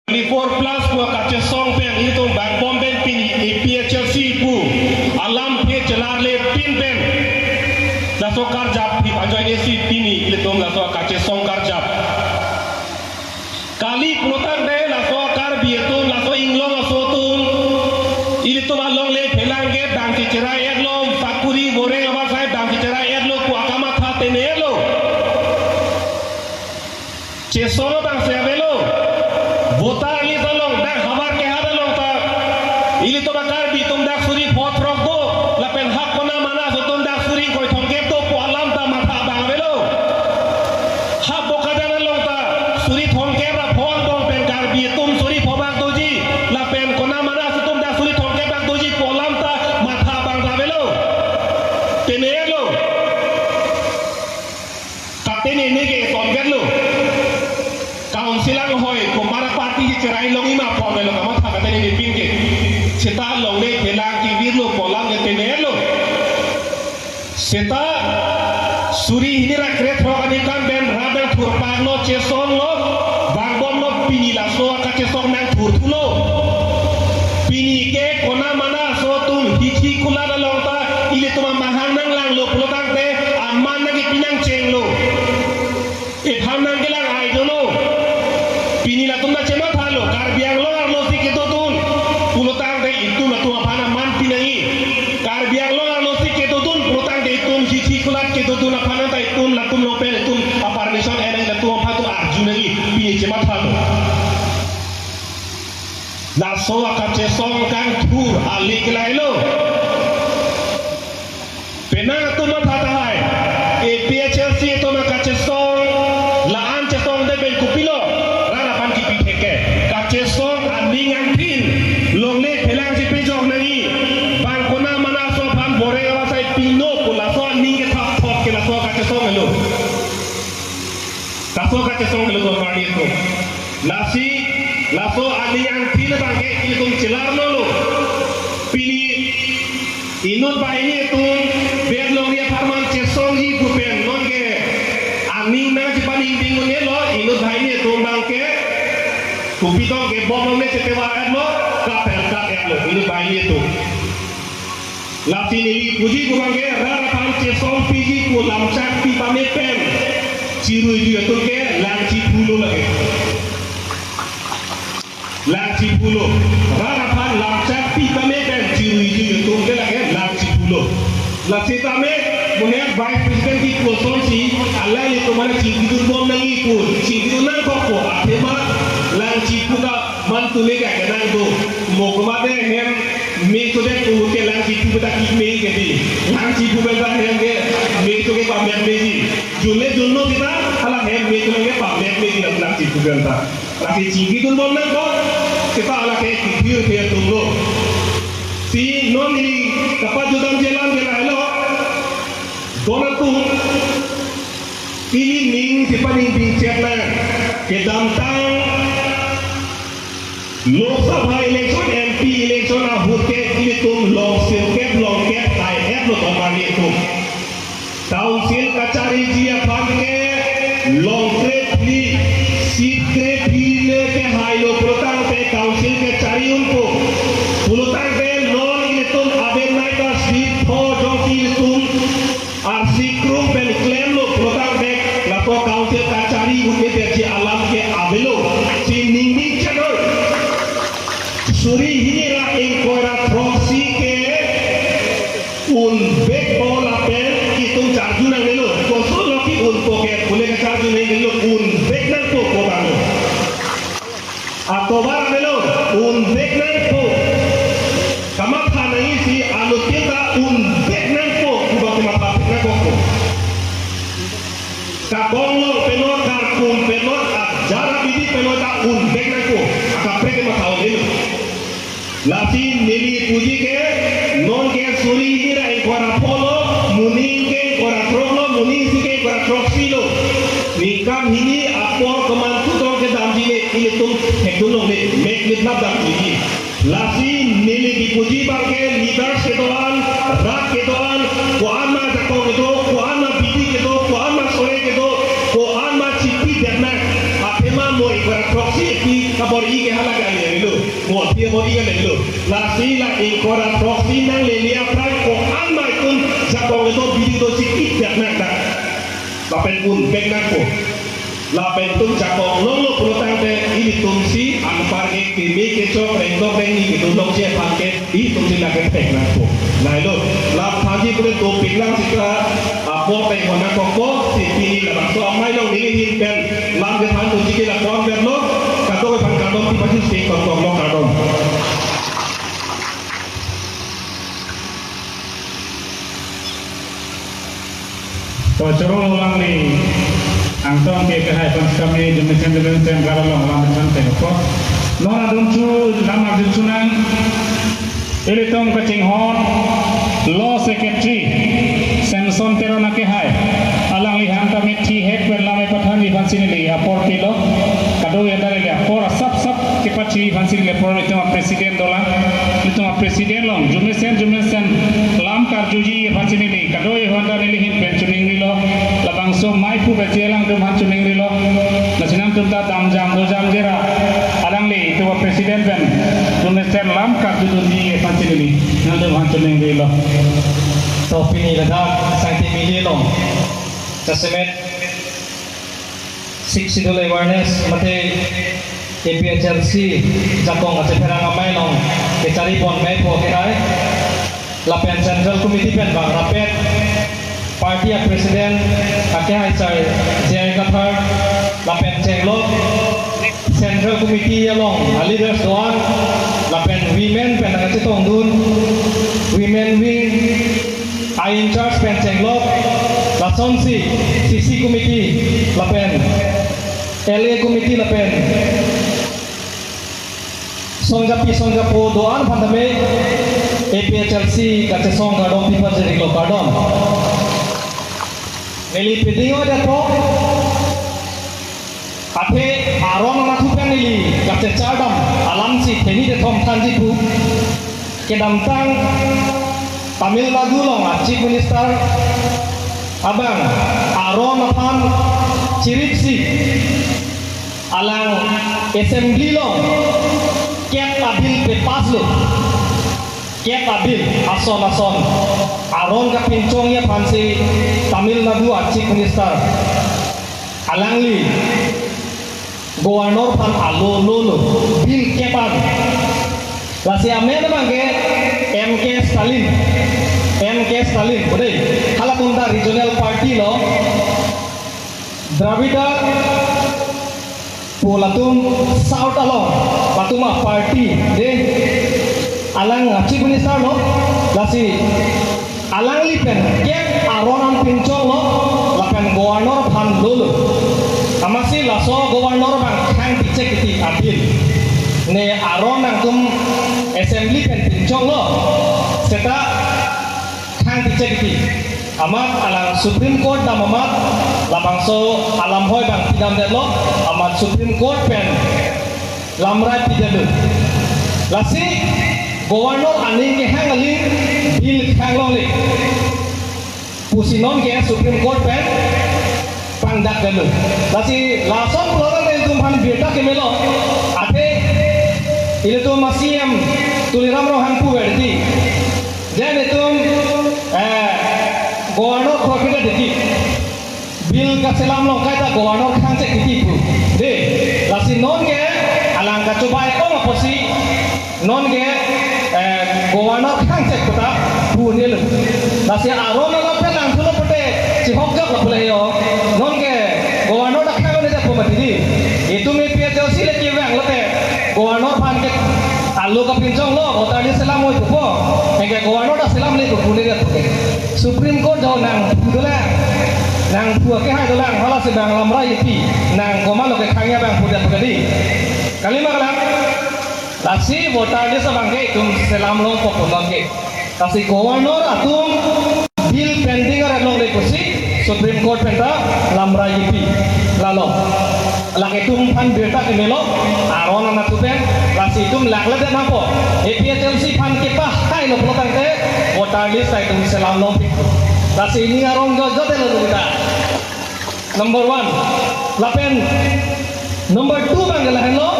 24 plus gua kaca song pen itu bang bomben pin ipia Chelsea pu alam pe jalar le pin pen la so karjap di panjoi desi pini le tom la so kaca song karjap kali putar de la so kar bietum la so inglong la so tum ili to along le phelange dang ti chera erlo sakuri bore aba sai dang ti chera erlo ku akama tha tenelo che solo bang se avelo votar ini tolong dah khabar ke ada long ta ili to bakar bi tum dak suri phot rok do la pen hak kona mana so tum dak suri koi thong ke to ko alam ta matha bang velo ha boka jana long ta suri thong ke ra phon do pen kar bi tum suri phobak do ji la pen kona mana so tum dak suri thong ke bak do ji ko alam ta matha bang da velo tenelo katene ne ke som gerlo kaunsilang hoy kumara parti cerai long ima pome lo kamat hakate ni pinke seta long le pelang ki virlo polang ke tenelo seta suri ini rakret ho ani kan ben rabel thurpang no chesong lo bangbom no pini la so ka chesong nang thur thulo pini ke kona mana so tum hichi kula la long ta ile tuma mahang nang lang lo pulo tang te amman nang pinang cheng lo e pham nang ke lang ai do lo pinila tunda cema thalo kar biang lo arlo si keto tun pulutang de itu na tu apana man pinai kar biang lo arlo si keto tun pulutang de tum hichi kulat keto tun apana ta tum la tum lo pel tum aparmission ene la tu apa tu arjunai pini cema thalo la so akache song kang thur alik lailo pena tu ma thata hai e PHLC to ma kache song la an che song de bel kupilo Cesong aning angkin long le pelang si pejok nani bang kona mana so pan bore awa sai pino pula so aning ke thap thop ke la so ka cesong lo ka so ka cesong lo to mari to lasi la so aning angkin bang ke ini tum celar lo pini inut ba ini tu ber long dia farman cesong ji bupen non ke aning na ji paning bingung ne lo inut ba ini tu bang ke kupitong ke bom ne setewa erlo ka perkat erlo ini bayi itu latin ini puji kubange rara pan cesong pigi ku lamcak pi pamepen ciru itu ke lanci pulo lagi lanci pulo rara pan lamcak pi pamepen ciru itu ke lagi lanci pulo lati tame muher vice president ki kosong si Allah itu mana ciru bom nangi ku ciru nang koko atema lang cipu ka mantule ka kenang do mokomade hem me to de ko ke lang cipu ta ki me ke di lang cipu ba hem ke me to ke pa me ji jule junno kita ala hem me to ke pa me ji lang cipu ka ta la ke cipu dun bom nang ko kita ala ke ki ke to lo si non ni kapat judam jelan ke hello donat tu ini ning sipaning pincet na ke damtang Lok Sabha election MP election a hote ini tum long sirket kai het lo tomani tum council kachari ji apang ke long kretli secret le ke hailo protang pe council ke chari unko pulutang pe non ini tum aben nai ka seat tho joti tum RC krum pe claim lo protang pe la to council kachari unke bechi alam ke avelo si ningni chador Suri hira ingkora proxy ke un bek bola pen kitung charju nang nelo koso loki un poke boleh ke charju nang nelo un bek nang to ko bano atobar nelo un bek nang to kamat hanai si anu kita un bek nang to kuba kumata nang ko kabong lo penot karkum penot jara bidi penot un bek nang ko akapre ke matao nelo Lati nili puji ke non ke suri hira ekora polo muning ke ekora troklo muning si ke ekora troksilo nikam hini apor kemantu tong ke damji ne ini tum hekduno ne make with love damji lati nili dipuji bangke leaders ke doan rak ke doan ko anma jako ke do ko anma bidi ke do ko anma sore ke do ko anma chipi derna apema mo ekora troksi ki kabor i ke halaga ni dulu mo dia mo dia dulu la sila ingkora proxy nang lelia pran ko amai kun sakong itu video sikit dak nak lapen pun bek nak ko lapen tum sakong lolo protang te ini tum si ampar ke kimi ke chok reng dok reng ni itu long che pan ke ini tum si la ke bek nak ko na lo la phaji pun to pilang sika apo pe hona ko ko si pini la so amai long ni hin pen lam ke pan tu sikit la kon ber lo kato ke pan kadom ti pasi si kon kon lo kadom to choro ulang ni angtong ke kahai pans kami jemisen kalau lang santai ko nona dunchu lama dunchunan Ilitong Kachinghon Law Secretary Samson Terona ke hai alang lihan kami thi hek lame pathan di fansin li apor pilo kado yadare le apor sab ke pachi fansin le por itu presiden dolang itu presiden long jumesen lam karjuji fansin li kado ye honda li hin penchuning lo labang so mai pu bejelang dum hanchuning lo nasinam tumta dam jam do jam jera alang li itu presiden ben jumesen lam karjuji fansin li nandum hanchuning lo so pini ladak santi mili long Testament six idol awareness mate APHLC jakong ate perang amai long ke cari bon mai po ke hai lapen central committee pen bang rapet party president ake hai chai jai kathar lapen chenglok central committee along leaders doan lapen women pen ate tongdun women wing I in charge pen chenglok la sonsi CC committee lapen LA committee lapen songjapo doan pandame APHLC kate song gadom people jadi lo gadom neli pedingo dapo ate aron na thupen neli kate chadam alam si theni de thom thanji pu kedam tang Tamil Nadu long Chief Minister abang aron apam ciripsi alang assembly long ket abil pe pas lo ket abil ason aron ka pincong ya pansi Tamil Nadu Chief Minister alang li governor pan alo lo bil kepan lasi amen bangke MK Stalin boleh kalau punta regional party lo Dravida pulatum South along patuma party de alang Chief Minister lo lasi alang lipen kek aronan pincong lo lapen governor pan dulu amasi laso governor bang kang dicek iti abil ne aron nang tum assembly pen pincong lo seta kang dicek iti amat alang Supreme Court na mamat labangso alam hoy bang tidam detlo amat Supreme Court pen lamrai pidelu lasi governor aning ke hang aling bil khang long le pusinon ke Supreme Court pen pangdak delu lasi lason pulang ke tumhan beta ke melo ate ile tu masiem tuliram rohan pu berdi dan itu governor profit deki bil ka selam lo kaita governor khang che kiti pu de lasi non ke alang ka cobai ko posi non ke governor khang che kota pu ne lu lasi aron la pelang tulo pete chihok ga pule yo non ke governor da khang ne da ko mati itu me pia josi le ki wang lote governor pan ke alu ka pincong lo kota ni selam mo ko ke governor da selam le ko pune ga Supreme Court jauh nang dulu nang buat ke hai dulu halas sedang lamrai itu nang koma lo ke kaya bang punya begini kali malam lasi voter dia sebangke itu selam lo pokok ke kasi governor atum bill pending ada lo kursi Supreme Court penta lamrai itu lalu lagi itu pan berita ke melo aron anak tu pen lasi itu melaklah dan apa APHLC pan kita hai lo pelotang te voter list itu selam lo lasi ini aron jojo te lo kita number 1 lapen number 2 bang lahan lo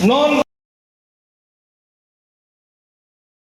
non